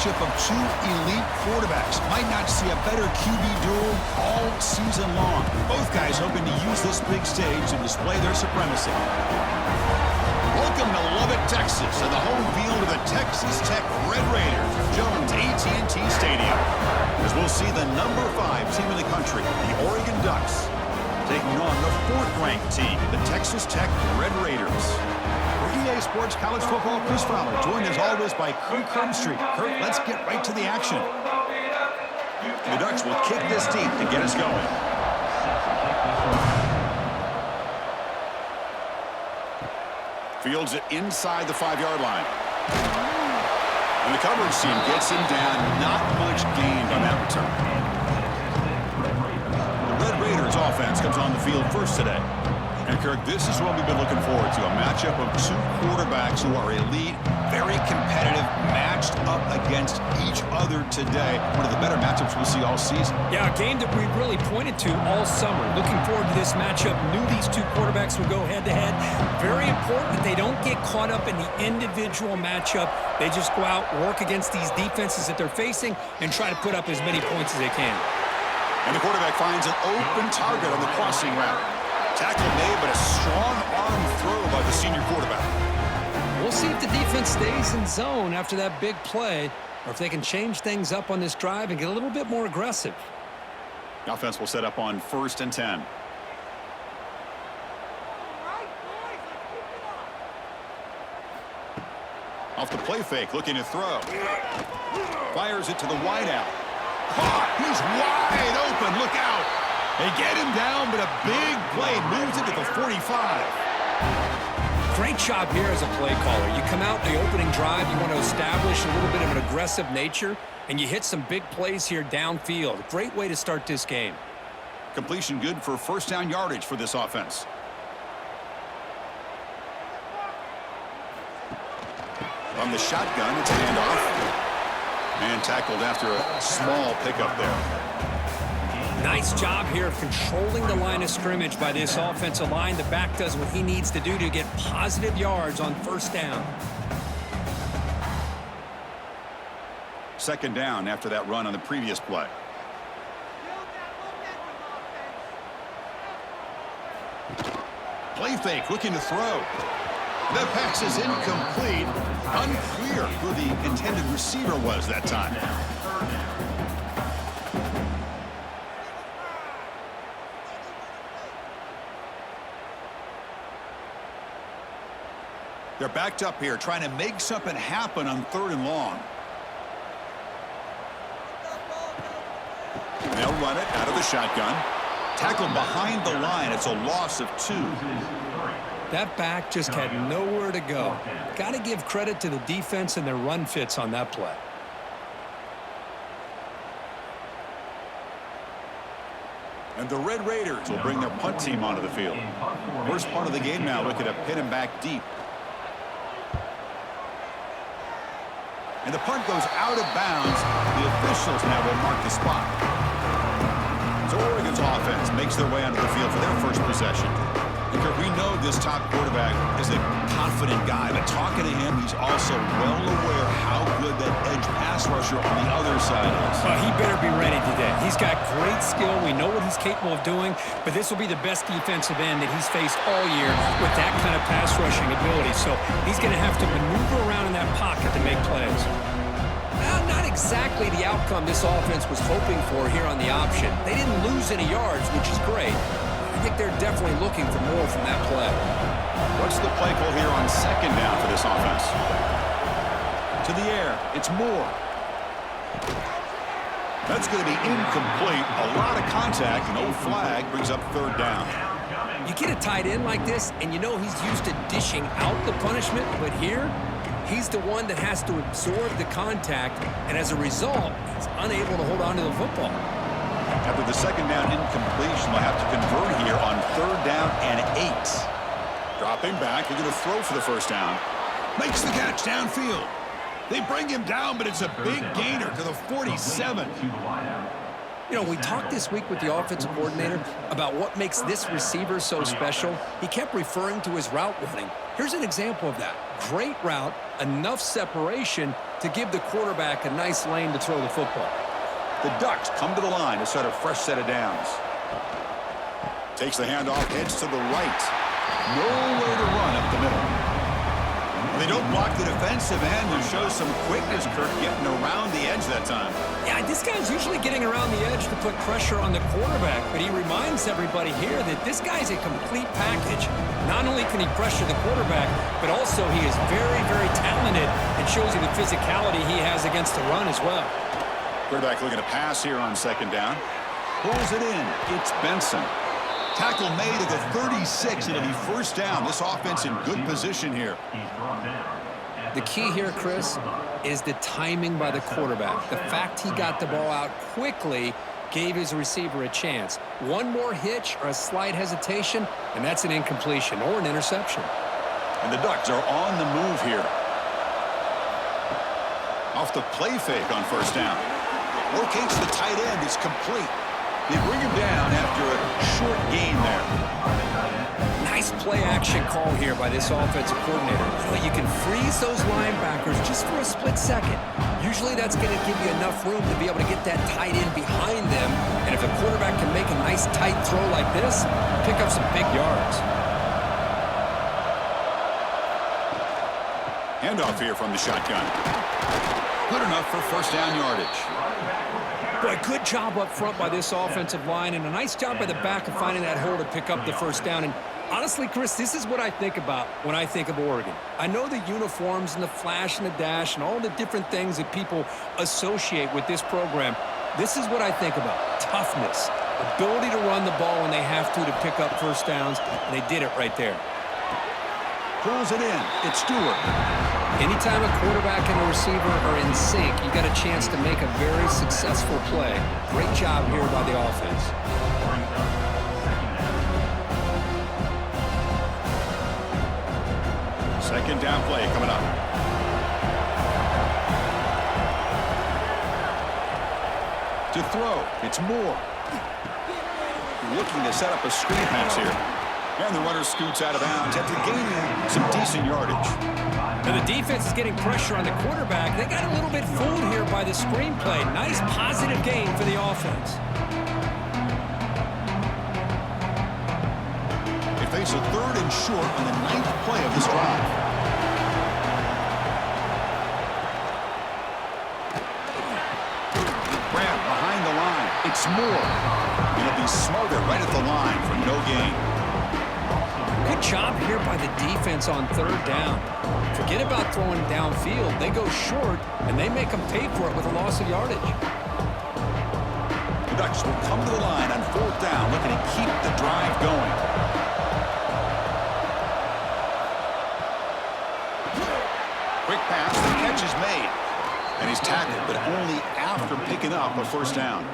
matchup of two elite quarterbacks. Might not see a better QB duel all season long. Both guys hoping to use this big stage to display their supremacy. Welcome to Lubbock, Texas, and the home field of the Texas Tech Red Raiders, Jones AT&T Stadium. As we'll see the number 5 team in the country, the Oregon Ducks, taking on the 4th-ranked team, the Texas Tech Red Raiders. For EA Sports College Football, Chris Fowler, joined as always by Kirk Herbstreit. Kirk, let's get right to the action. The Ducks will kick this deep to get us going. Fields it inside the 5-yard line. And the coverage team gets him down. Not much gained on that return. Raiders offense comes on the field first today. And Kirk, this is what we've been looking forward to, a matchup of two quarterbacks who are elite, very competitive, matched up against each other today. One of the better matchups we'll see all season. Yeah, a game that we really pointed to all summer. Looking forward to this matchup. Knew these two quarterbacks would go head-to-head. Very important that they don't get caught up in the individual matchup. They just go out, work against these defenses that they're facing, and try to put up as many points as they can. And the quarterback finds an open target on the crossing route. Tackle made, but a strong arm throw by the senior quarterback. We'll see if the defense stays in zone after that big play, or if they can change things up on this drive and get a little bit more aggressive. The offense will set up on 1st and 10. Off the play fake, looking to throw. Fires it to the wideout. He's wide open. Look out. They get him down, but a big play moves it to the 45. Great job here as a play caller. You come out in the opening drive, you want to establish a little bit of an aggressive nature, and you hit some big plays here downfield. Great way to start this game. Completion good for 1st down yardage for this offense. From the shotgun, it's a handoff. And tackled after a small pickup there. Nice job here of controlling the line of scrimmage by this offensive line. The back does what he needs to do to get positive yards on 1st down. 2nd down after that run on the previous play. Play fake, looking to throw. The pass is incomplete. Unclear who the intended receiver was that time. They're backed up here, trying to make something happen on 3rd and long. They'll run it out of the shotgun. Tackled behind the line. It's a loss of 2. That back just had nowhere to go. Got to give credit to the defense and their run fits on that play. And the Red Raiders will bring their punt team onto the field. First part of the game now, looking to pin him back deep. And the punt goes out of bounds. The officials now will mark the spot. So Oregon's offense makes their way onto the field for their first possession. We know this top quarterback is a confident guy, but talking to him, he's also well aware how good that edge pass rusher on the other side is. He better be ready today. He's got great skill. We know what he's capable of doing, but this will be the best defensive end that he's faced all year with that kind of pass rushing ability. So he's going to have to maneuver around in that pocket to make plays. Well, not exactly the outcome this offense was hoping for here on the option. They didn't lose any yards, which is great. I think they're definitely looking for more from that play. What's the play call here on 2nd down for this offense? To the air. It's Moore. That's going to be incomplete. A lot of contact. No flag brings up 3rd down. You get a tight end like this, and you know he's used to dishing out the punishment, but here, he's the one that has to absorb the contact, and as a result, he's unable to hold on to the football. After the 2nd down incompletion, they'll have to convert here on 3rd down and 8. Dropping back, they're going to throw for the 1st down. Makes the catch downfield. They bring him down, but it's a big gainer to the 47. You know, we talked this week with the offensive coordinator about what makes this receiver so special. He kept referring to his route running. Here's an example of that. Great route, enough separation to give the quarterback a nice lane to throw the football. The Ducks come to the line to start a fresh set of downs. Takes the handoff, heads to the right. Nowhere to run up the middle. They don't block the defensive end and show some quickness, Kirk, getting around the edge that time. Yeah, this guy's usually getting around the edge to put pressure on the quarterback, but he reminds everybody here that this guy's a complete package. Not only can he pressure the quarterback, but also he is very, very talented and shows you the physicality he has against the run as well. Quarterback looking to pass here on second down. Pulls it in. It's Benson. Tackle made at the 36. It'll be first down. This offense in good position here. The key here, Chris, is the timing by the quarterback. The fact he got the ball out quickly gave his receiver a chance. One more hitch or a slight hesitation, and that's an incompletion or an interception. And the Ducks are on the move here. Off the play fake on first down. Locates the tight end. It's complete. They bring him down after a short gain there. Nice play-action call here by this offensive coordinator. You can freeze those linebackers just for a split second. Usually that's going to give you enough room to be able to get that tight end behind them. And if the quarterback can make a nice tight throw like this, pick up some big yards. Handoff here from the shotgun. Good enough for first down yardage. Boy, good job up front by this offensive line, and a nice job by the back of finding that hole to pick up the first down. And honestly, Chris, this is what I think about when I think of Oregon. I know the uniforms and the flash and the dash and all the different things that people associate with this program. This is what I think about. Toughness, ability to run the ball when they have to pick up first downs, and they did it right there. Pulls it in. It's Stewart. Anytime a quarterback and a receiver are in sync, you got a chance to make a very successful play. Great job here by the offense. Second down play coming up. To throw, it's Moore. Looking to set up a screen pass here. And the runner scoots out of bounds after gaining some decent yardage. Now the defense is getting pressure on the quarterback. They got a little bit fooled here by the screenplay. Nice positive gain for the offense. They face a third and short on the 9th play of this drive. Grab behind the line. It's Moore. It'll be Smothered right at the line for no gain. Good job here by the defense on third down. Forget about throwing downfield. They go short, and they make them pay for it with a loss of yardage. The Ducks will come to the line on fourth down, looking to keep the drive going. Quick pass, the catch is made. And he's tackled, but only after picking up a first down.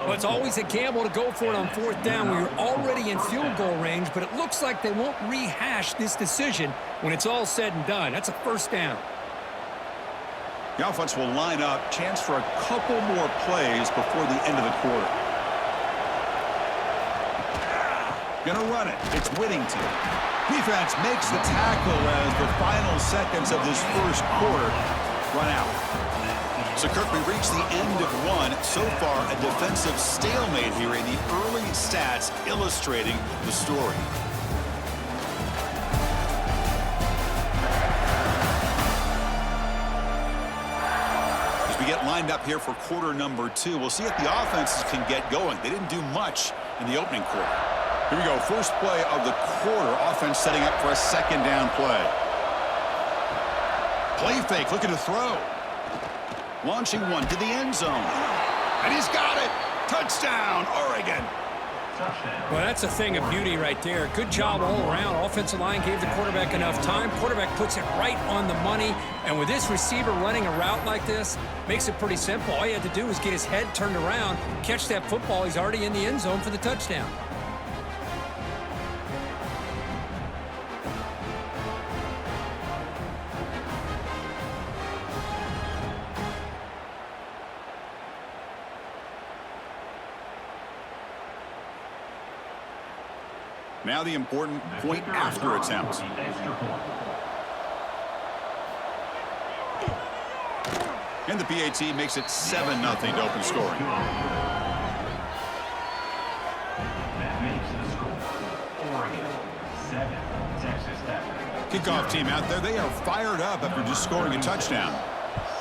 Well, it's always a gamble to go for it on fourth down when you're already in field goal range, but it looks like they won't rehash this decision when it's all said and done. That's a first down. The offense will line up, chance for a couple more plays before the end of the quarter. Gonna run it. It's Whittington. Defense makes the tackle as the final seconds of this first quarter run out. So, Kirk, we reached the end of one. So far, a defensive stalemate here in the early stats illustrating the story. As we get lined up here for quarter number 2, we'll see if the offenses can get going. They didn't do much in the opening quarter. Here we go. First play of the quarter. Offense setting up for a second down play. Play fake, looking to throw. Launching one to the end zone. And he's got it. Touchdown, Oregon. Well, that's a thing of beauty right there. Good job all around. Offensive line gave the quarterback enough time. Quarterback puts it right on the money. And with this receiver running a route like this, makes it pretty simple. All you had to do was get his head turned around, catch that football. He's already in the end zone for the touchdown. Now the important point after attempt. And the PAT makes it 7-0 to open scoring. That makes the score Oregon 7, Texas Tech. Kickoff team out there. They are fired up after just scoring a touchdown.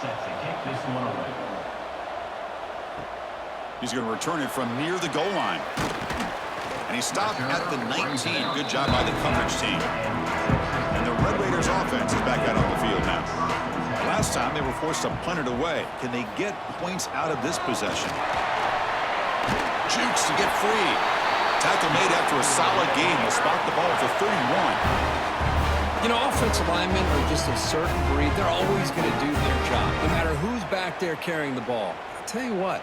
Set to kick this one away. He's going to return it from near the goal line. And he stopped at the 19. Good job by the coverage team. And the Red Raiders offense is back out on the field now. Last time they were forced to punt it away. Can they get points out of this possession? Jukes to get free. Tackle made after a solid game. Will spot the ball for 31. You know, offensive linemen are just a certain breed. They're always going to do their job, no matter who's back there carrying the ball. I'll tell you what,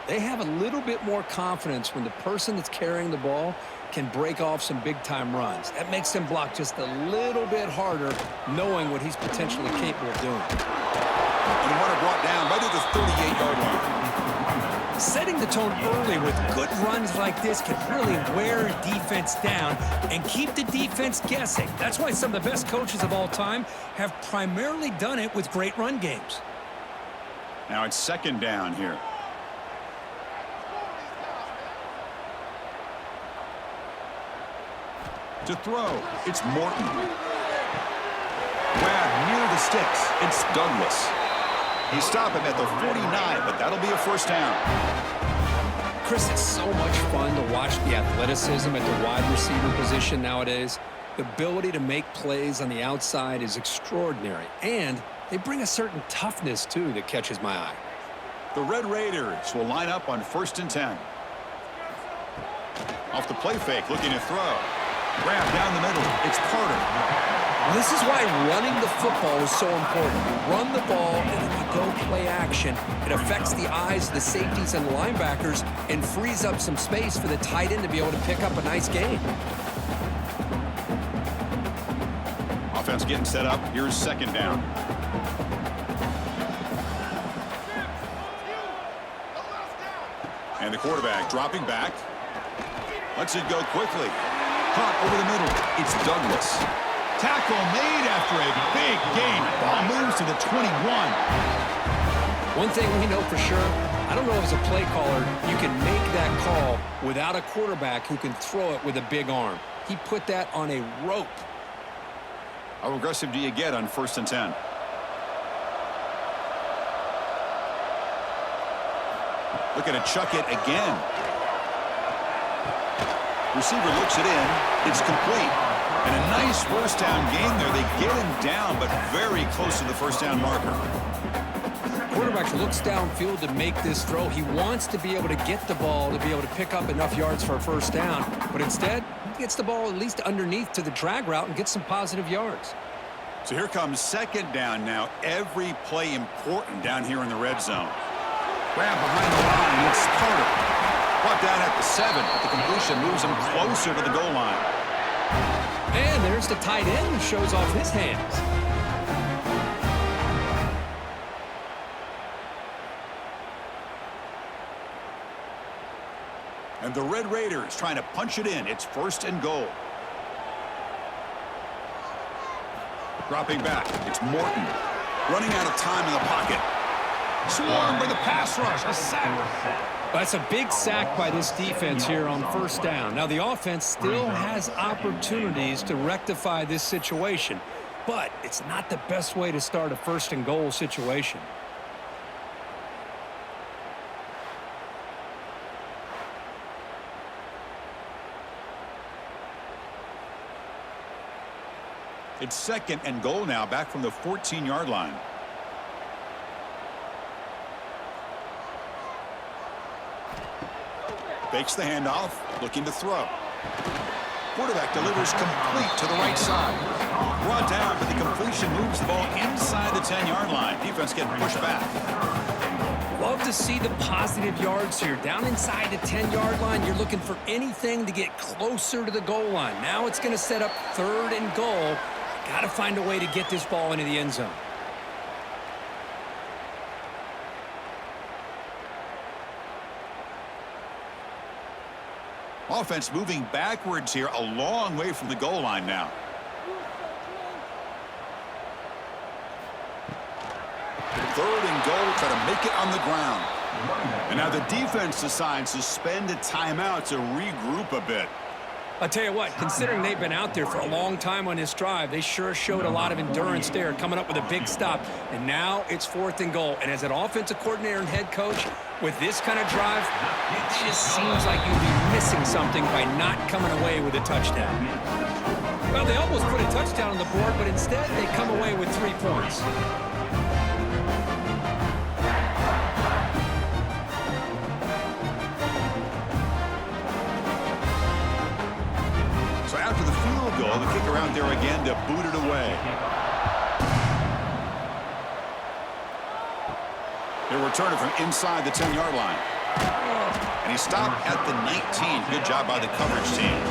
they have a little bit more confidence when the person that's carrying the ball can break off some big-time runs. That makes them block just a little bit harder, knowing what he's potentially capable of doing. And the runner brought down right at the 38-yard line. Setting the tone early with good runs like this can really wear a defense down and keep the defense guessing. That's why some of the best coaches of all time have primarily done it with great run games. Now it's second down here. To throw, it's Morton. Grab near the sticks, it's Douglas. He stopped him at the 49, but that'll be a first down. Chris, it's so much fun to watch the athleticism at the wide receiver position nowadays. The ability to make plays on the outside is extraordinary, and they bring a certain toughness, too, that catches my eye. The Red Raiders will line up on 1st and 10. Off the play fake, looking to throw. Grab down the middle. It's Carter. Well, this is why running the football is so important. You run the ball, and then you go play action. It affects the eyes of the safeties and the linebackers and frees up some space for the tight end to be able to pick up a nice gain. Offense getting set up. Here's second down. And the quarterback dropping back. Lets it go quickly. Caught over the middle. It's Douglas. Tackle made after a big gain. Ball moves to the 21. One thing we know for sure, I don't know as a play caller, you can make that call without a quarterback who can throw it with a big arm. He put that on a rope. How aggressive do you get on 1st and 10? Looking to chuck it again. Receiver looks it in. It's complete. And a nice first down gain there. They get him down, but very close to the first down marker. Quarterback looks downfield to make this throw. He wants to be able to get the ball to be able to pick up enough yards for a first down. But instead, he gets the ball at least underneath to the drag route and gets some positive yards. So here comes second down now. Every play important down here in the red zone. Grab behind the line. It's Carter. Brought down at the 7, but the completion moves him closer to the goal line. And there's the tight end who shows off his hands. And the Red Raiders trying to punch it in. It's 1st and goal. Dropping back. It's Morton. Running out of time in the pocket. Swarmed by the pass rush. A sack. That's a big sack by this defense here on first down. Now, the offense still has opportunities to rectify this situation, but it's not the best way to start a 1st and goal situation. It's 2nd and goal now, back from the 14-yard line. Fakes the handoff, looking to throw. Quarterback delivers complete to the right side. Brought down, but the completion moves the ball inside the 10-yard line. Defense getting pushed back. Love to see the positive yards here. Down inside the 10-yard line, you're looking for anything to get closer to the goal line. Now it's going to set up 3rd and goal. Got to find a way to get this ball into the end zone. Offense moving backwards here, a long way from the goal line now. 3rd and goal. Try to make it on the ground. And now the defense decides to spend a timeout to regroup a bit. I'll tell you what, considering they've been out there for a long time on this drive, they sure showed a lot of endurance there, coming up with a big stop. And now it's 4th and goal. And as an offensive coordinator and head coach, with this kind of drive, it just seems like you'd be missing something by not coming away with a touchdown. Well, they almost put a touchdown on the board, but instead they come away with 3 points. So after the field goal, the kicker out there again to boot it away. They'll return it from inside the 10-yard line. And he stopped at the 19. Good job by the coverage team.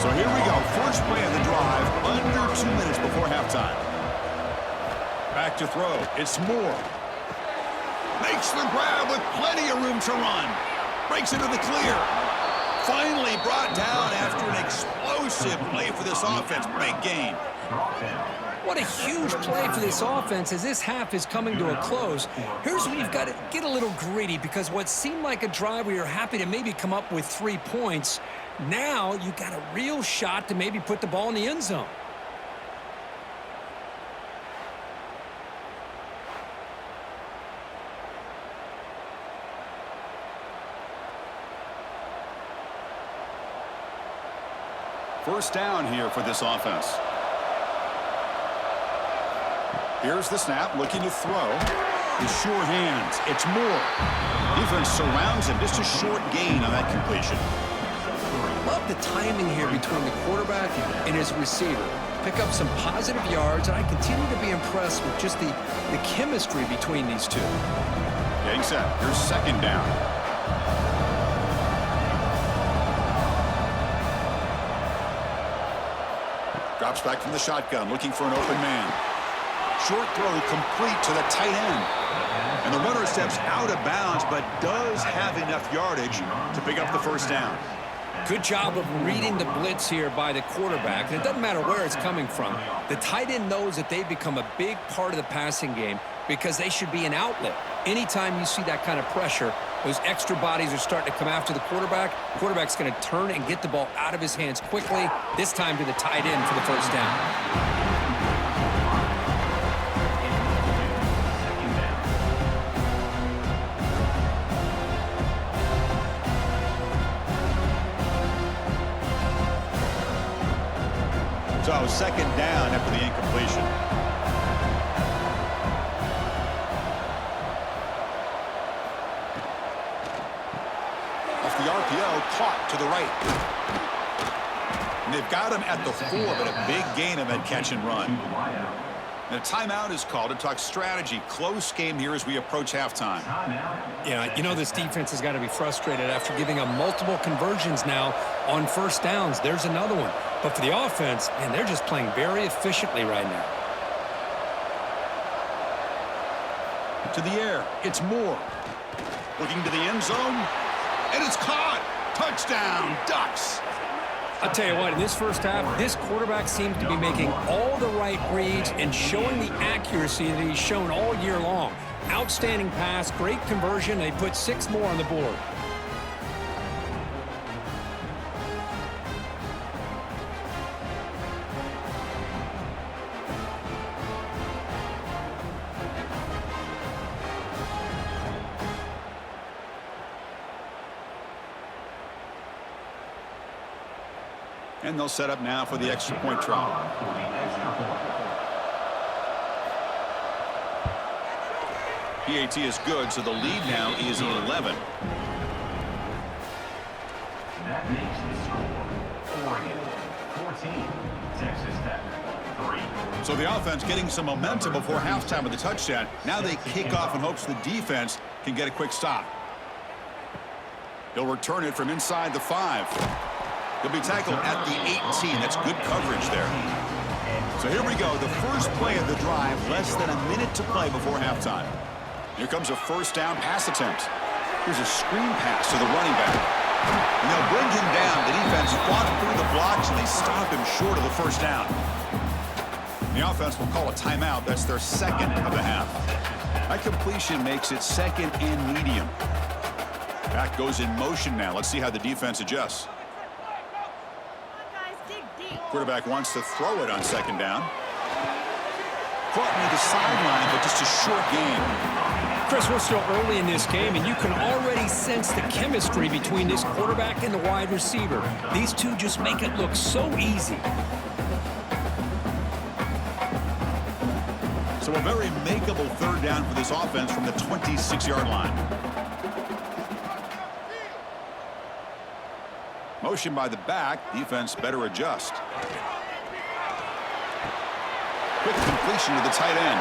So here we go. First play of the drive, under 2 minutes before halftime. Back to throw. It's Moore. Makes the grab with plenty of room to run. Breaks into the clear. Finally brought down after an explosive play for this offense. Big gain. What a huge play for this offense as this half is coming to a close. Here's where you've got to get a little greedy, because what seemed like a drive where you're happy to maybe come up with 3 points, now you got a real shot to maybe put the ball in the end zone. First down here for this offense. Here's the snap, looking to throw. With sure hands, it's Moore. Defense surrounds him. Just a short gain on that completion. Love the timing here between the quarterback and his receiver. Pick up some positive yards, and I continue to be impressed with just the chemistry between these two. Getting set. Here's 2nd down. Drops back from the shotgun, looking for an open man. Short throw complete to the tight end. And the runner steps out of bounds, but does have enough yardage to pick up the first down. Good job of reading the blitz here by the quarterback. And it doesn't matter where it's coming from. The tight end knows that they've become a big part of the passing game because they should be an outlet. Anytime you see that kind of pressure, those extra bodies are starting to come after the quarterback. Quarterback's going to turn and get the ball out of his hands quickly, this time to the tight end for the first down. So 2nd down after the incompletion. Off the RPO, caught to the right. And they've got him at the 4, but a big gain on that catch and run. And a timeout is called to talk strategy. Close game here as we approach halftime. Yeah, you know this defense has got to be frustrated after giving up multiple conversions now on first downs. There's another one. But for the offense, man, they're just playing very efficiently right now. To the air, it's Moore. Looking to the end zone, and it's caught. Touchdown, Ducks. I'll tell you what, in this first half, this quarterback seems to be making all the right reads and showing the accuracy that he's shown all year long. Outstanding pass, great conversion. They put 6 more on the board. And they'll set up now for the extra point try. PAT is good, so the lead now is 11. That makes the score Oregon 14, Texas Tech 3. So the offense getting some momentum before halftime with the touchdown. Now they kick off in hopes the defense can get a quick stop. They'll return it from inside the 5. He'll be tackled at the 18. That's good coverage there. So here we go. The first play of the drive, less than a minute to play before halftime. Here comes a first down pass attempt. Here's a screen pass to the running back. And they'll bring him down. The defense fought through the blocks, and they stop him short of the first down. The offense will call a timeout. That's their 2nd of the half. That completion makes it second and medium. Back goes in motion now. Let's see how the defense adjusts. Quarterback wants to throw it on second down. Caught near the sideline, but just a short game. Chris, we're still early in this game, and you can already sense the chemistry between this quarterback and the wide receiver. These two just make it look so easy. So a very makeable third down for this offense from the 26-yard line. Motion by the back. Defense better adjust. Quick completion to the tight end.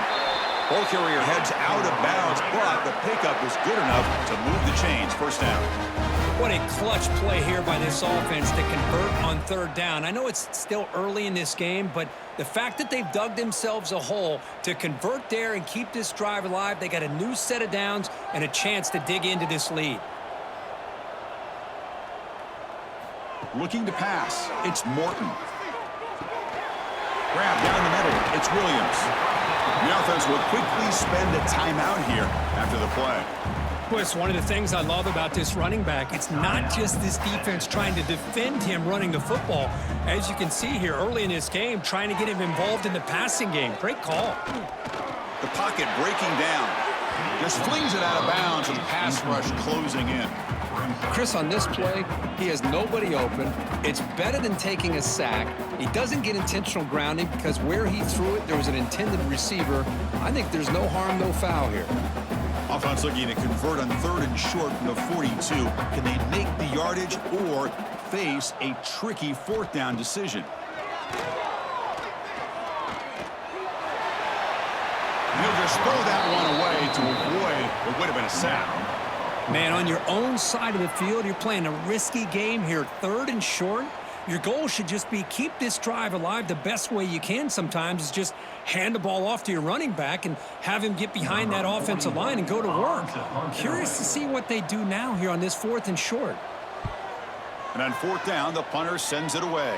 Ball carrier heads out of bounds, but the pickup was good enough to move the chains. First down. What a clutch play here by this offense to convert on third down. I know it's still early in this game, but the fact that they've dug themselves a hole to convert there and keep this drive alive, they got a new set of downs and a chance to dig into this lead. Looking to pass. It's Morton. Grab down the middle. It's Williams. The offense will quickly spend a timeout here after the play. Chris, one of the things I love about this running back, it's not just this defense trying to defend him running the football. As you can see here early in this game, trying to get him involved in the passing game. Great call. The pocket breaking down. Just flings it out of bounds and the pass rush closing in. Chris, on this play, he has nobody open. It's better than taking a sack. He doesn't get intentional grounding because where he threw it, there was an intended receiver. I think there's no harm, no foul here. Offense looking to convert on third and short from the 42. Can they make the yardage or face a tricky fourth down decision? He'll just throw that one away to avoid what would have been a sack. Man, on your own side of the field, you're playing a risky game here, third and short. Your goal should just be keep this drive alive the best way you can sometimes is just hand the ball off to your running back and have him get behind that offensive line and go to work. Curious to see what they do now here on this fourth and short. And on fourth down, the punter sends it away.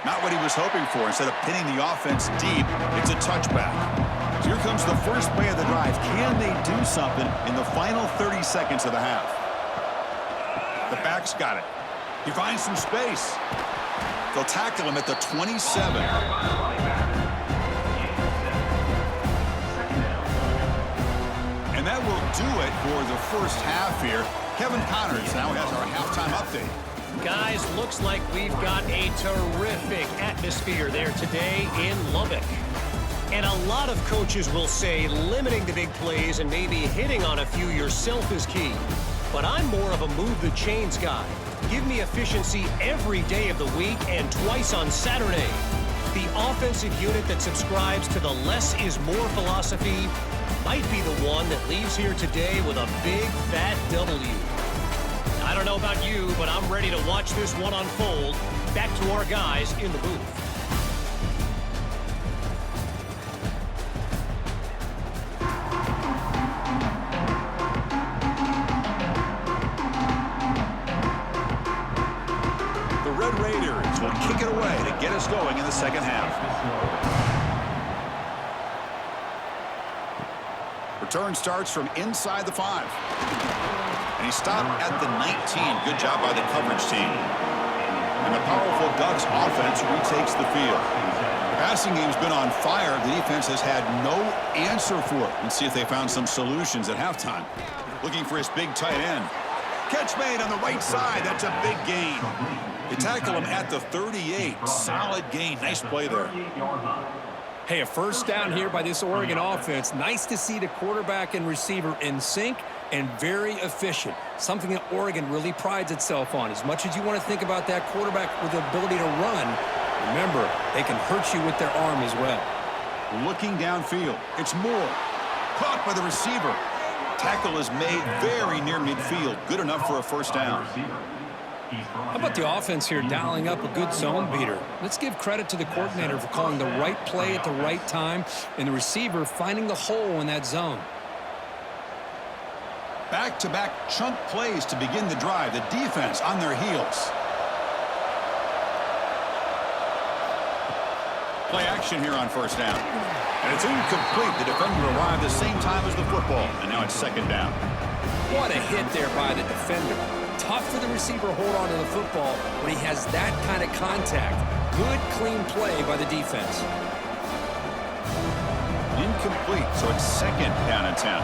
Not what he was hoping for. Instead of pinning the offense deep, it's a touchback. So here comes the first play of the drive. Can they do something in the final 30 seconds of the half? The back's got it. He finds some space. They'll tackle him at the 27. And that will do it for the first half here. Kevin Connors now has our halftime update. Guys, looks like we've got a terrific atmosphere there today in Lubbock. And a lot of coaches will say limiting the big plays and maybe hitting on a few yourself is key. But I'm more of a move the chains guy. Give me efficiency every day of the week and twice on Saturday. The offensive unit that subscribes to the less is more philosophy might be the one that leaves here today with a big fat W. I don't know about you, but I'm ready to watch this one unfold. Back to our guys in the booth. The Red Raiders will kick it away to get us going in the second half. Return starts from inside the 5. And he stopped at the 19. Good job by the coverage team. And the powerful Ducks offense retakes the field. The passing game's been on fire. The defense has had no answer for it. Let's see if they found some solutions at halftime. Looking for his big tight end. Catch made on the right side. That's a big gain. They tackle him at the 38. Solid gain. Nice play there. Hey, a first down here by this Oregon offense. Nice to see the quarterback and receiver in sync and very efficient. Something that Oregon really prides itself on. As much as you want to think about that quarterback with the ability to run, remember, they can hurt you with their arm as well. Looking downfield. It's Moore. Caught by the receiver. Tackle is made very near midfield. Good enough for a first down. How about the offense here dialing up a good zone beater? Let's give credit to the coordinator for calling the right play at the right time and the receiver finding the hole in that zone. Back-to-back chunk plays to begin the drive. The defense on their heels. Play action here on first down. And it's incomplete. The defender arrived the same time as the football, and now it's second down. What a hit there by the defender. Tough for the receiver to hold on to the football when he has that kind of contact. Good, clean play by the defense. Incomplete, so it's second down and 10.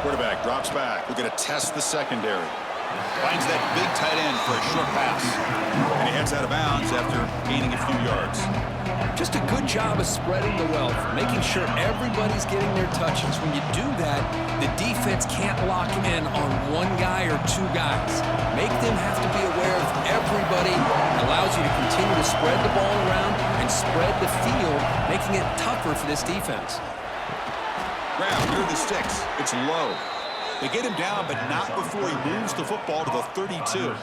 Quarterback drops back. We're going to test the secondary. Finds that big tight end for a short pass. And he heads out of bounds after gaining a few yards. Just a good job of spreading the wealth, making sure everybody's getting their touches. When you do that, the defense can't lock in on one guy or two guys. Make them have to be aware of everybody. It allows you to continue to spread the ball around and spread the field, making it tougher for this defense. Grab near the sticks. It's low. They get him down, but not before he moves the football to the 32.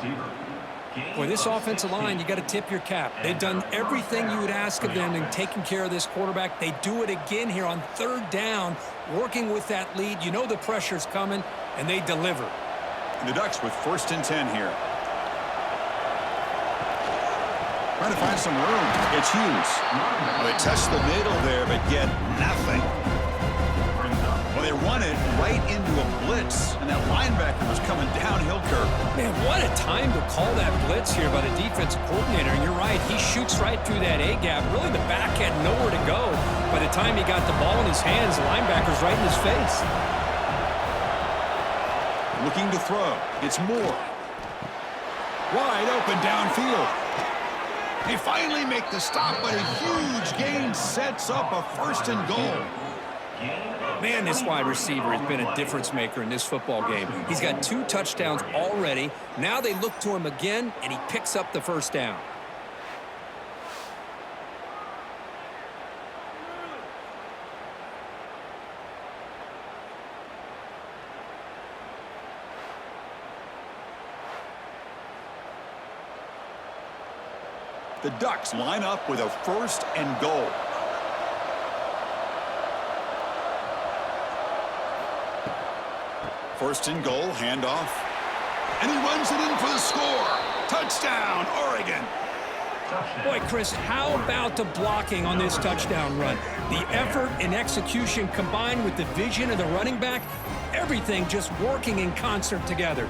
Boy, this offensive line, you got to tip your cap. They've done everything you would ask of them in taking care of this quarterback. They do it again here on third down, working with that lead. You know the pressure's coming, and they deliver. And the Ducks with first and 10 here. Trying to find some room. It's Hughes. Well, they test the middle there, but get nothing. Well, they run it right into a blitz, and that linebacker was coming downhill curve. Man, what a time to call that blitz here by the defensive coordinator. And you're right, he shoots right through that A-gap. Really, the back had nowhere to go. By the time he got the ball in his hands, the linebacker's right in his face. Looking to throw. It's Moore. Wide open downfield. They finally make the stop, but a huge gain sets up a first and goal. Man, this wide receiver has been a difference maker in this football game. He's got 2 touchdowns already. Now they look to him again, and he picks up the first down. The Ducks line up with a first and goal. First and goal, handoff. And he runs it in for the score. Touchdown, Oregon. Boy, Chris, how about the blocking on this touchdown run? The effort and execution combined with the vision of the running back, everything just working in concert together.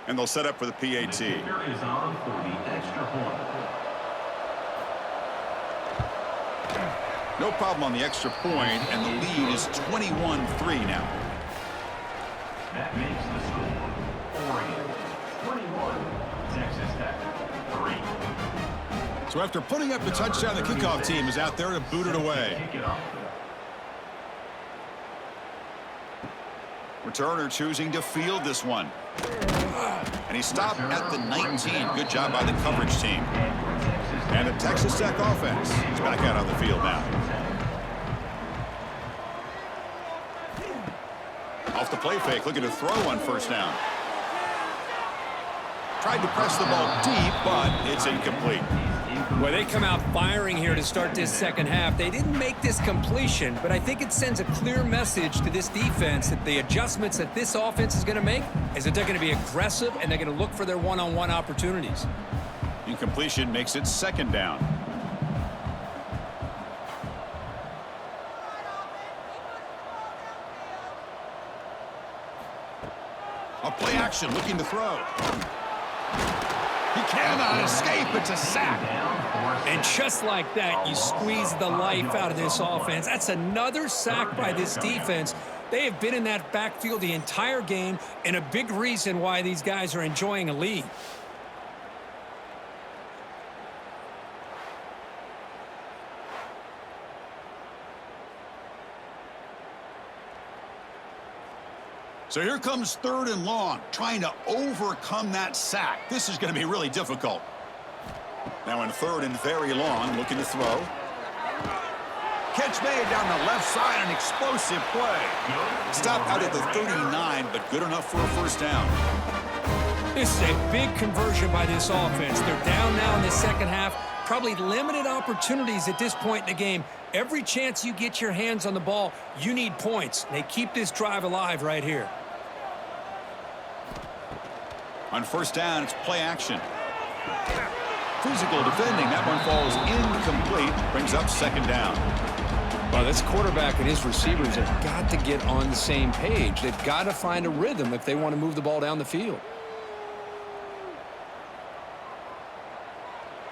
And they'll set up for the PAT. Is on for the extra point. No problem on the extra point, and the lead is 21-3 now. That makes the score Oregon 21, Texas Tech 3. So after putting up the touchdown, the kickoff team is out there to boot it away. Kick it off. Returner choosing to field this one. And he stopped at the 19. Good job by the coverage team. And the Texas Tech offense is back out on the field now. Off the play fake, looking to throw on first down. Tried to press the ball deep, but it's incomplete. Well, they come out firing here to start this second half. They didn't make this completion, but I think it sends a clear message to this defense that the adjustments that this offense is going to make is that they're going to be aggressive and they're going to look for their one-on-one opportunities. Incompletion makes it second down. A play action, looking to throw. He cannot escape. It's a sack. And just like that, you squeeze the life out of this offense. That's another sack by this defense. They have been in that backfield the entire game, and a big reason why these guys are enjoying a lead. So here comes third and long, trying to overcome that sack. This is going to be really difficult. Now in third and very long, looking to throw. Catch made down the left side, an explosive play. Stopped out at the 39, but good enough for a first down. This is a big conversion by this offense. They're down now in the second half. Probably limited opportunities at this point in the game. Every chance you get your hands on the ball, you need points. They keep this drive alive right here. On first down, it's play action. Physical defending. That one falls incomplete. Brings up second down. Well, this quarterback and his receivers have got to get on the same page. They've got to find a rhythm if they want to move the ball down the field.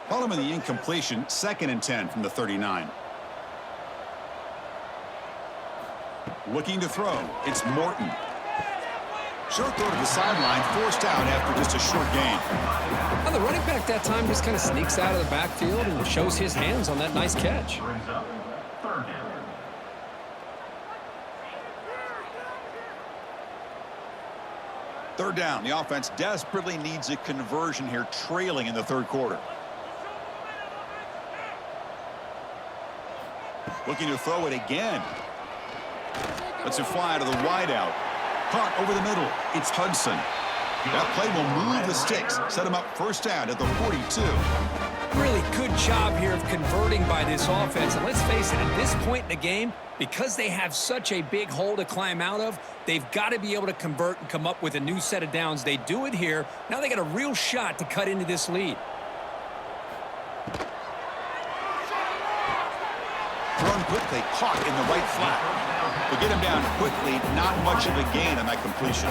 Following the incompletion, 2nd and 10 from the 39. Looking to throw. It's Morton. Short throw to the sideline, forced out after just a short gain. Now the running back that time just kind of sneaks out of the backfield and shows his hands on that nice catch. Brings up third down. Third down. The offense desperately needs a conversion here, trailing in the third quarter. Looking to throw it again. Lets it fly to the wideout. Caught over the middle. It's Hudson. That play will move the sticks. Set him up first down at the 42. Really good job here of converting by this offense. And let's face it, at this point in the game, because they have such a big hole to climb out of, they've got to be able to convert and come up with a new set of downs. They do it here. Now they got a real shot to cut into this lead. Thrown quickly, caught in the right flat. They get him down quickly, not much of a gain on that completion.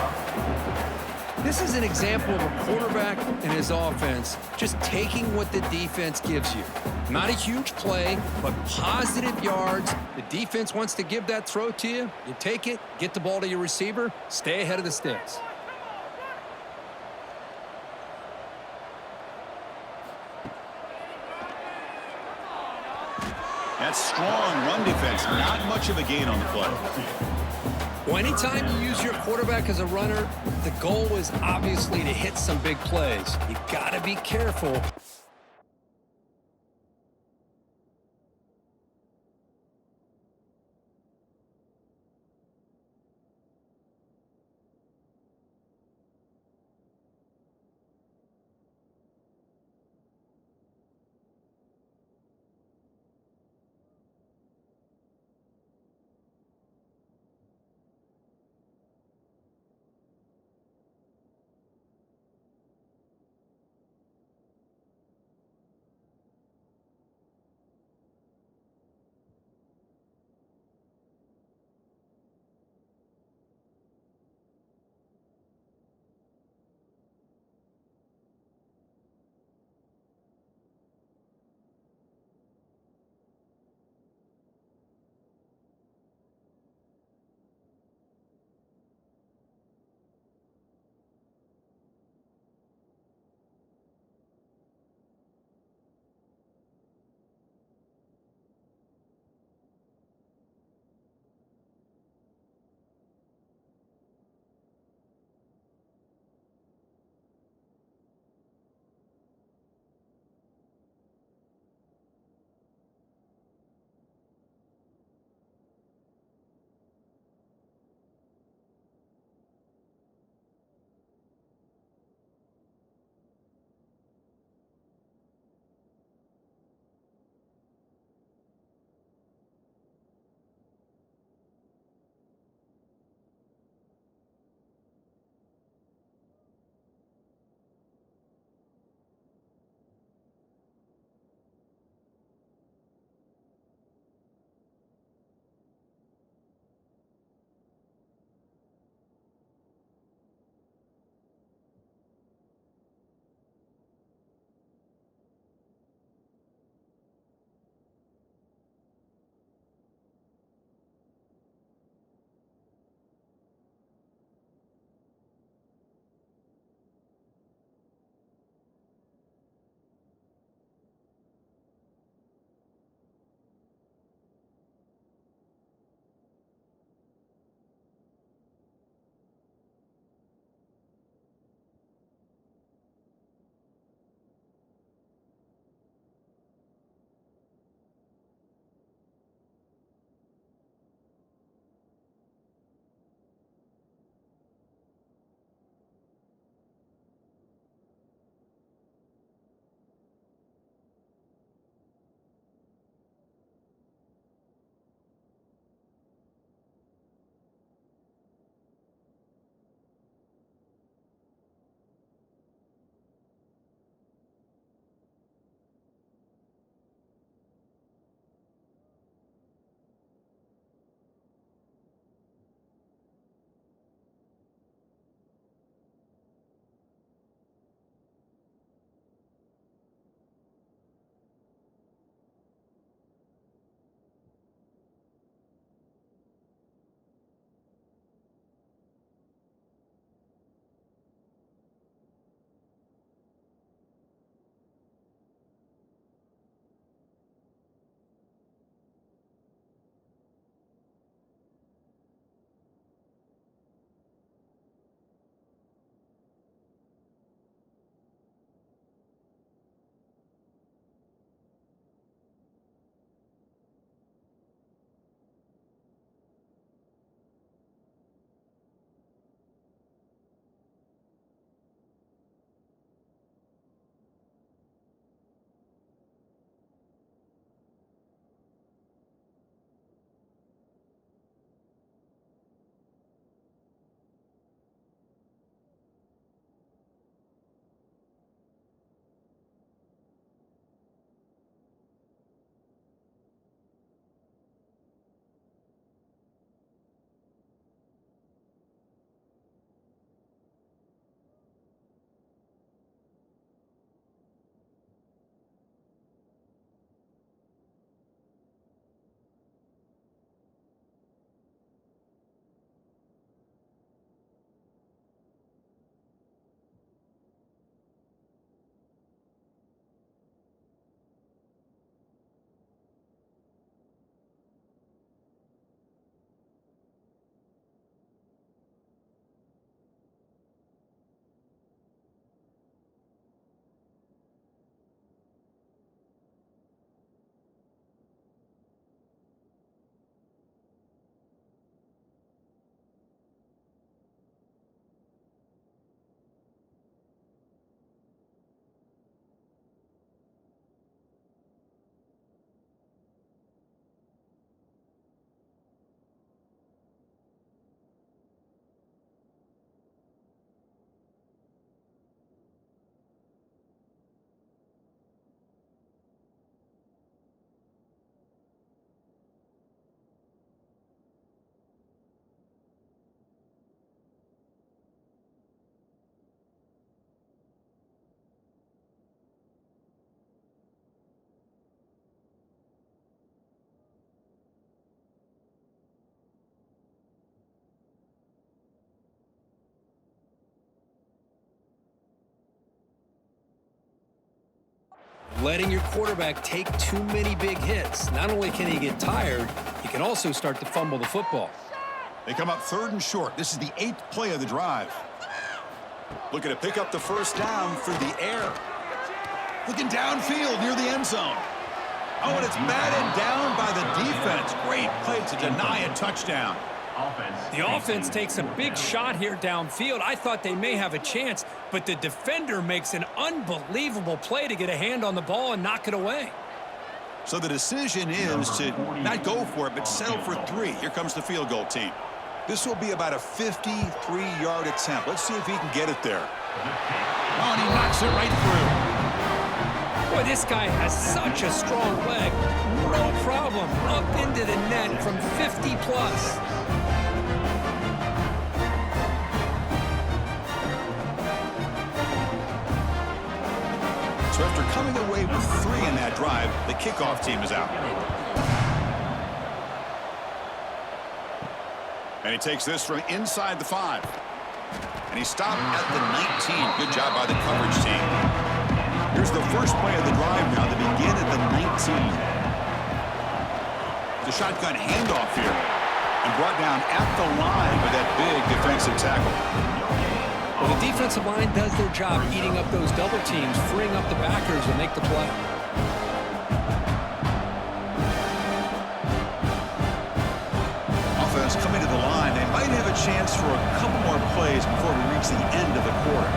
This is an example of a quarterback and his offense just taking what the defense gives you. Not a huge play, but positive yards. The defense wants to give that throw to you. You take it, get the ball to your receiver, stay ahead of the sticks. That's strong run defense. Not much of a gain on the play. Well, anytime you use your quarterback as a runner, the goal is obviously to hit some big plays. You got to be careful. letting your quarterback take too many big hits. Not only can he get tired, he can also start to fumble the football. They come up 3rd and short. This is the 8th play of the drive. Looking to pick up the first down through the air. Looking downfield near the end zone. Oh, and it's batted down by the defense. Great play to deny a touchdown. The offense takes a big shot here downfield. I thought they may have a chance, but the defender makes an unbelievable play to get a hand on the ball and knock it away. So the decision is to not go for it, but settle for 3. Here comes the field goal team. This will be about a 53-yard attempt. Let's see if he can get it there. Oh, and he knocks it right through. Boy, this guy has such a strong leg. No problem. Up into the net from 50-plus. So after coming away with 3 in that drive, the kickoff team is out. And he takes this from inside the 5. And he stopped at the 19. Good job by the coverage team. Here's the first play of the drive now. They begin at the 19. The shotgun handoff here. And brought down at the line with that big defensive tackle. Well, the defensive line does their job eating up those double teams, freeing up the backers to make the play. Offense coming to the line. They might have a chance for a couple more plays before we reach the end of the quarter.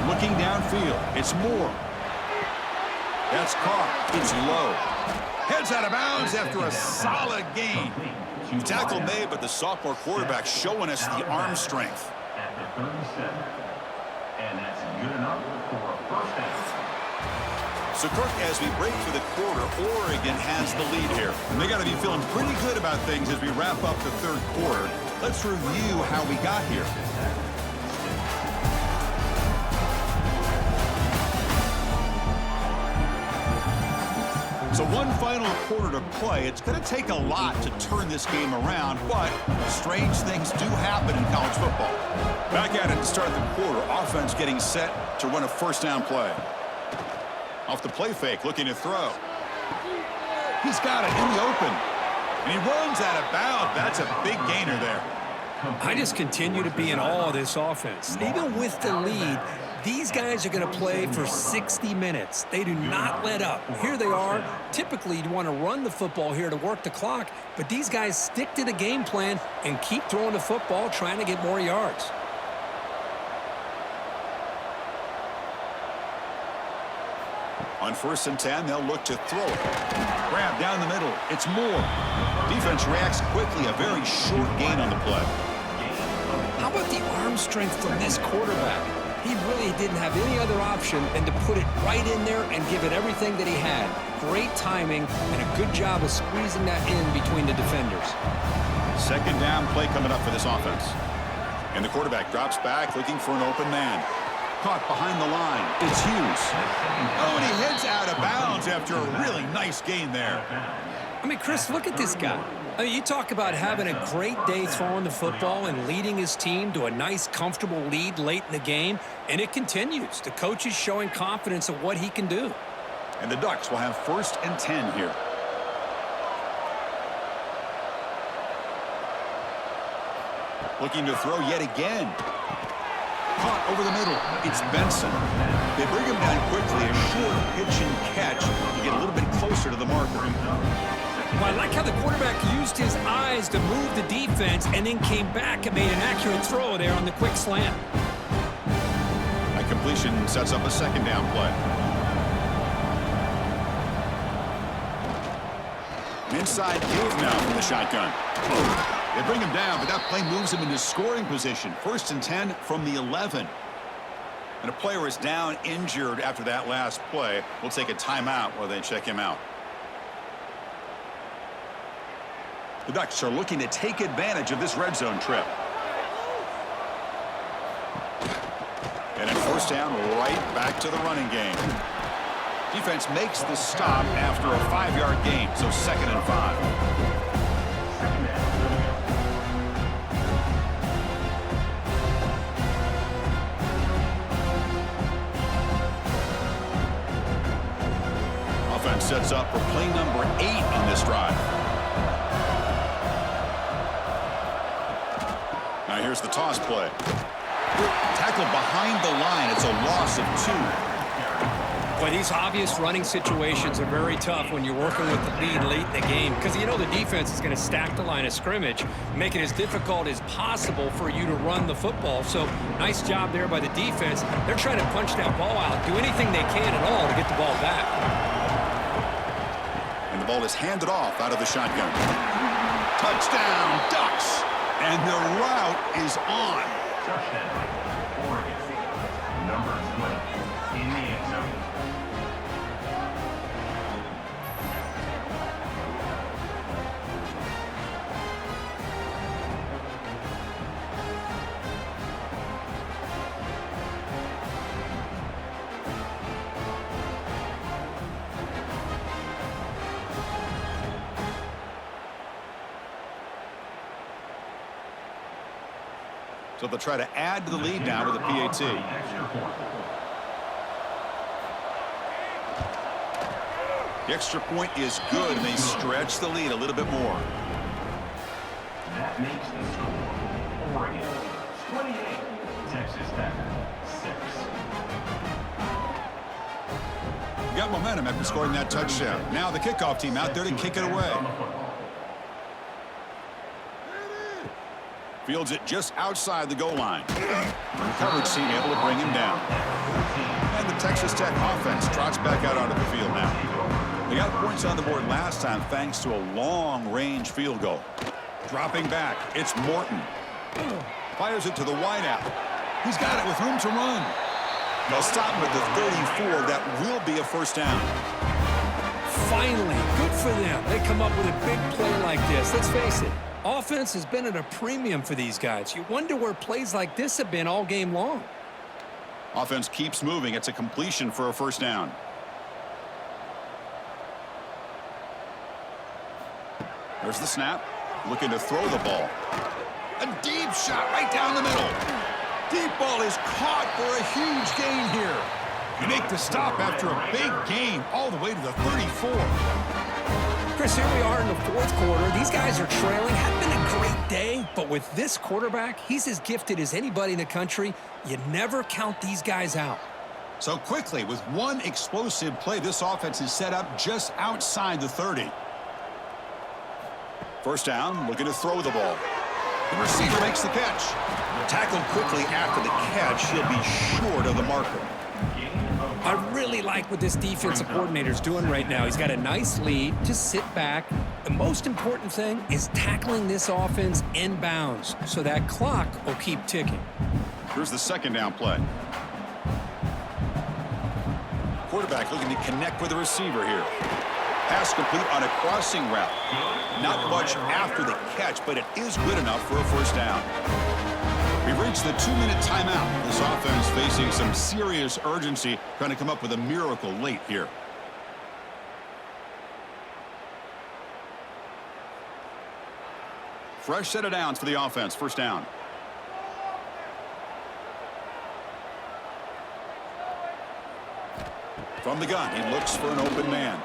Looking downfield. It's Moore. That's caught. It's low. Heads out of bounds after a solid gain. The tackle made, but the sophomore quarterback showing us the arm strength. At the 37. And that's good enough for a first down. So, Kirk, as we break for the quarter, Oregon has the lead here. And they got to be feeling pretty good about things as we wrap up the 3rd quarter. Let's review how we got here. So one final quarter to play. It's going to take a lot to turn this game around, but strange things do happen in college football. Back at it to start the quarter. Offense getting set to run a first down play. Off the play fake, looking to throw. He's got it in the open. And he runs out of bounds. That's a big gainer there. I just continue to be in awe of this offense. Even with the lead, these guys are going to play for 60 minutes. They do not let up. Here they are. Typically, you want to run the football here to work the clock, but these guys stick to the game plan and keep throwing the football, trying to get more yards. On 1st and 10, they'll look to throw it. Grab down the middle. It's Moore. Defense reacts quickly. A very short gain on the play. How about the arm strength from this quarterback? He really didn't have any other option than to put it right in there and give it everything that he had. Great timing and a good job of squeezing that in between the defenders. 2nd down play coming up for this offense. And the quarterback drops back looking for an open man. Caught behind the line. It's Hughes. Oh, and he heads out of bounds after a really nice gain there. I mean, Chris, look at this guy. I mean, you talk about having a great day throwing the football and leading his team to a nice, comfortable lead late in the game, and it continues. The coach is showing confidence of what he can do. And the Ducks will have 1st and 10 here. Looking to throw yet again. Caught over the middle. It's Benson. They bring him down quickly. A short pitch and catch to get a little bit closer to the marker. Well, I like how the quarterback used his eyes to move the defense and then came back and made an accurate throw there on the quick slant. That completion sets up a 2nd down play. An inside give now from the shotgun. They bring him down, but that play moves him into scoring position. 1st and 10 from the 11. And a player is down injured after that last play. We'll take a timeout while they check him out. The Ducks are looking to take advantage of this red zone trip. And in 1st down, right back to the running game. Defense makes the stop after a 5-yard gain, so 2nd and 5. offense sets up for play number 8 on this drive. Now here's the toss play. Tackled behind the line. It's a loss of 2. Boy, these obvious running situations are very tough when you're working with the lead late in the game because you know the defense is going to stack the line of scrimmage, make it as difficult as possible for you to run the football. So nice job there by the defense. They're trying to punch that ball out, do anything they can at all to get the ball back. And the ball is handed off out of the shotgun. Touchdown, Ducks! And the route is on. Touchdown, Oregon. Number 20 in the end zone. So they'll try to add to the lead now with a PAT. The extra point is good, and they stretch the lead a little bit more. That makes the score Oregon 28, Texas Tech 6. Got momentum after scoring that touchdown. Now the kickoff team out there to kick it away. Fields it just outside the goal line. The coverage team able to bring him down. And the Texas Tech offense trots back out onto the field now. They got points on the board last time thanks to a long-range field goal. Dropping back, it's Morton. Fires it to the wideout. He's got it with room to run. They'll stop him at the 34. That will be a first down. Finally, good for them. They come up with a big play like this. Let's face it, offense has been at a premium for these guys. You wonder where plays like this have been all game long. Offense keeps moving. It's a completion for a first down. There's the snap. Looking to throw the ball. A deep shot right down the middle. Deep ball is caught for a huge gain here. You make the stop after a big gain all the way to the 34. Chris, here we are in the fourth quarter. These guys are trailing. Had been a great day, but with this quarterback, he's as gifted as anybody in the country. You never count these guys out. So quickly, with one explosive play, this offense is set up just outside the 30. First down, looking to throw the ball. The receiver makes the catch. Tackled quickly after the catch. He'll be short of the marker. I really like what this defensive coordinator's doing right now. He's got a nice lead. Just sit back. The most important thing is tackling this offense inbounds so that clock will keep ticking. Here's the second down play. Quarterback looking to connect with the receiver here. Pass complete on a crossing route. Not much after the catch, but it is good enough for a first down. We've reached the 2-minute timeout. This offense facing some serious urgency, trying to come up with a miracle late here. Fresh set of downs for the offense. First down. From the gun, he looks for an open man.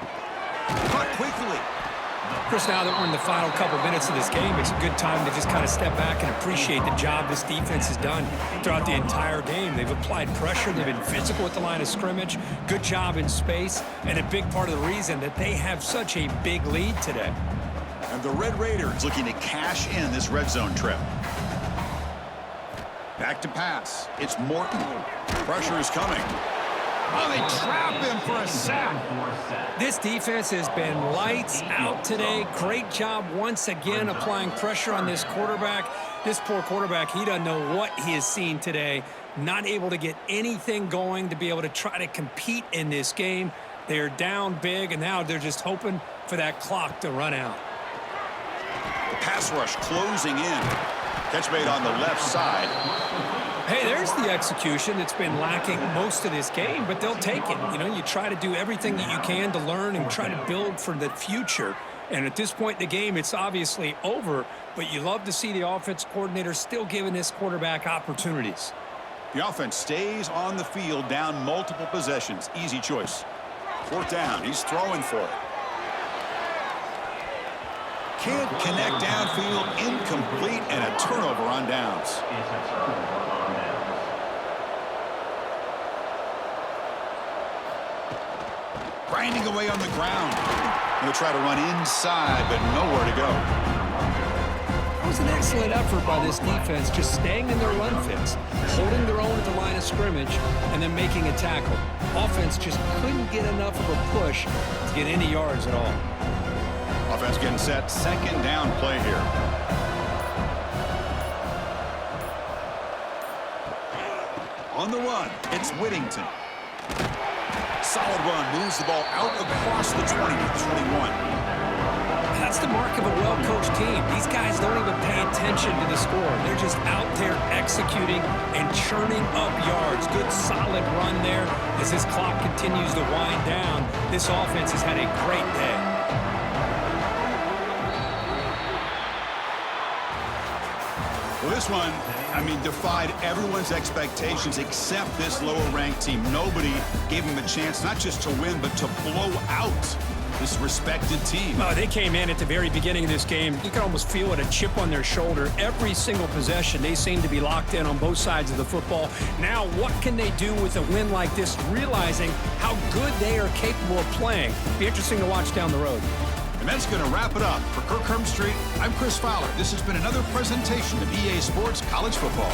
Caught quickly. Chris, now that we're in the final couple minutes of this game, it's a good time to just kind of step back and appreciate the job this defense has done throughout the entire game. They've applied pressure. They've been physical at the line of scrimmage. Good job in space, and a big part of the reason that they have such a big lead today. And the Red Raiders looking to cash in this red zone trip. Back to pass. It's Morton. Pressure is coming. Oh, they trap him for a sack. This defense has been lights out today. Great job once again applying pressure on this quarterback. This poor quarterback, he doesn't know what he has seen today. Not able to get anything going to be able to try to compete in this game. They're down big, and now they're just hoping for that clock to run out. The pass rush closing in. Catch made on the left side. Hey, there's the execution that's been lacking most of this game, but they'll take it. You know, you try to do everything that you can to learn and try to build for the future. And at this point in the game, it's obviously over, but you love to see the offense coordinator still giving this quarterback opportunities. The offense stays on the field, down multiple possessions. Easy choice. 4th down. He's throwing for it. Can't connect downfield. Incomplete and a turnover on downs. It's a turnover on downs. Grinding away on the ground. He'll try to run inside, but nowhere to go. It was an excellent effort by this defense, just staying in their run fits, holding their own at the line of scrimmage, and then making a tackle. Offense just couldn't get enough of a push to get any yards at all. Offense getting set. 2nd down play here. On the run, it's Whittington. Solid run. Moves the ball out across the 20 to 21. That's the mark of a well-coached team. These guys don't even pay attention to the score. They're just out there executing and churning up yards. Good, solid run there. As this clock continues to wind down, this offense has had a great day. Well, this one, defied everyone's expectations except this lower-ranked team. Nobody gave them a chance not just to win, but to blow out this respected team. Oh, they came in at the very beginning of this game. You can almost feel it, a chip on their shoulder. Every single possession, they seem to be locked in on both sides of the football. Now, what can they do with a win like this, realizing how good they are capable of playing? Be interesting to watch down the road. And that's going to wrap it up. For Kirk Street, I'm Chris Fowler. This has been another presentation of EA Sports College Football.